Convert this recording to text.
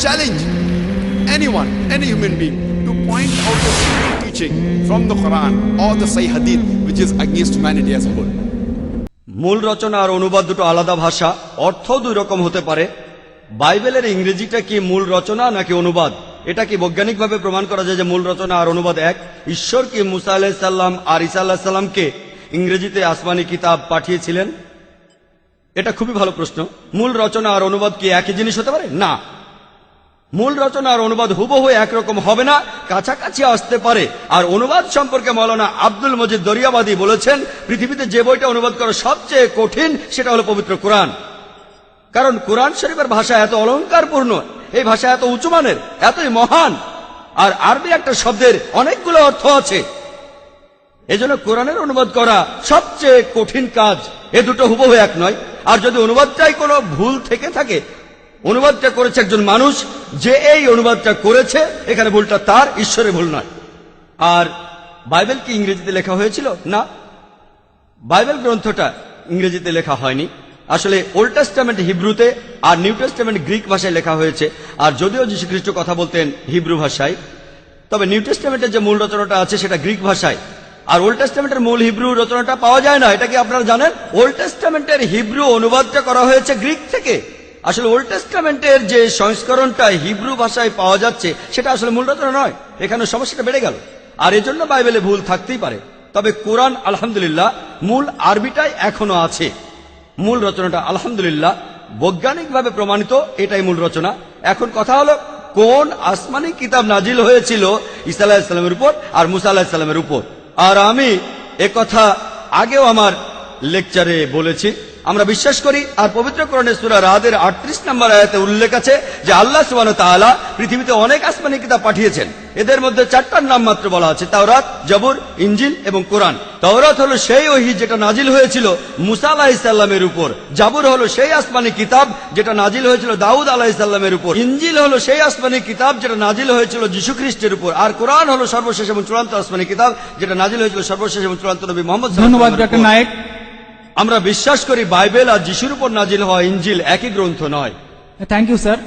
challenge anyone, any human being, to point out a single teaching from the Quran or the Sahih Hadith which is against humanity as a whole. মূল রচনা আর অনুবাদ দুটো আলাদা ভাষা, অর্থ দুই রকম হতে পারে। বাইবেলের ইংরেজিটা কি মূল রচনা নাকি অনুবাদ? এটা কি বৈজ্ঞানিকভাবে প্রমাণ করা যায় যে মূল রচনা আর অনুবাদ এক? ঈশ্বর কি মুসা আলাইহিস সালাম আর ঈসা আলাইহিস সালামকে ইংরেজিতে আসমানি কিতাব পাঠিয়েছিলেন? এটা খুবই ভালো প্রশ্ন। মূল রচনা আর অনুবাদ কি একই জিনিস হতে পারে? না, মূল রচনা আর অনুবাদ হুবহু একরকম হবে না, কাছাকাছি আসতে পারে। আর অনুবাদ সম্পর্কে মৌলানা আব্দুল মজিদ দরিয়াবাদী বলেছেন, পৃথিবীতে যে বইটা অনুবাদ করা সবচেয়ে কঠিন সেটা হলো পবিত্র কোরআন। কারণ কোরআন শরীফের ভাষা এত অলংকারপূর্ণ, এই ভাষা এত উঁচুমানের, এতই মহান, আর আরবি একটা শব্দের অনেকগুলো অর্থ আছে। এজন্য কোরআনের অনুবাদ করা সবচেয়ে কঠিন কাজ। এ দুটো হুবহু এক নয়। আর যদি অনুবাদটাই কোনো ভুল থেকে থাকে, অনুবাদটা করেছে একজন মানুষ, যে এই অনুবাদটা করেছে, এখানে ভুলটা তার, ঈশ্বরের ভুল নয়। আর বাইবেল কি ইংরেজিতে লেখা হয়েছিল? না, বাইবেল গ্রন্থটা ইংরেজিতে লেখা হয়নি। আসলে ওল্ড টেস্টামেন্ট হিব্রুতে আর নিউ টেস্টামেন্ট গ্রিক ভাষায় লেখা হয়েছে। আর যদিও যীশু খ্রিস্ট কথা বলতেন হিব্রু ভাষায়, তবে নিউ টেস্টামেন্টের যে মূল রচনাটা আছে সেটা গ্রিক ভাষায়। আর ওল্ড টেস্টামেন্টের মূল হিব্রু রচনাটা পাওয়া যায় না, এটা কি আপনারা জানেন? ওল্ড টেস্টামেন্টের হিব্রু অনুবাদটা করা হয়েছে গ্রিক থেকে। আসলে ওল্ড টেস্টামেন্টের যে সংস্করণটা হিব্রু ভাষায় পাওয়া যাচ্ছে সেটা আসলে মূল রচনা নয়। এখানে সমস্যাটা বেড়ে গেল, আর এজন্য বাইবেলে ভুল থাকতেই পারে। তবে কোরআন আলহামদুলিল্লাহ মূল আরবিটাই এখনো আছে। মূল রচনাটা আলহামদুলিল্লাহ বৈজ্ঞানিকভাবে প্রমাণিত, এটাই মূল রচনা। এখন কথা হলো, কোন আসমানি কিতাব নাজিল হয়েছিল ঈসা আলাইহিস সালামের উপর আর মুসা আলাইহিস সালামের উপর? আর আমি একথা আগেও আমার লেকচারে বলেছি, আমরা বিশ্বাস করি, আর পবিত্র কোরআনের সূরা রাদের 38 নম্বর আয়াতে উল্লেখ আছে যে আল্লাহ সুবহানাহু ওয়া তাআলা পৃথিবীতে অনেক আসমানি কিতাব পাঠিয়েছেন। এদের মধ্যে 4টার নাম মাত্র বলা আছে, তাওরাত, জবুর, ইনজিল এবং কোরআন। তাওরাত হলো সেই ওহী যেটা নাজিল হয়েছিল মুসা আলাইহিস সালামের উপর। জবুর হলো সেই আসমানি কিতাব যেটা নাজিল হয়েছিল দাউদ আলাইহিস সালামের উপর। ইনজিল হলো সেই আসমানি কিতাব যেটা নাজিল হয়েছিল যীশু খ্রিস্টের উপর। আর কোরআন হলো সর্বশেষ এবং চূড়ান্ত আসমানি কিতাব যেটা নাজিল হয়েছিল সর্বশেষ এবং চূড়ান্ত নবী মুহাম্মদ সাল্লাল্লাহু আলাইহি ওয়াসাল্লাম। ধন্যবাদ ডক্টর নায়েক। আমরা বিশ্বাস করি বাইবেল আর যিশুর উপর নাজিল হওয়া ইনজিল একই গ্রন্থ নয়। Thank you sir.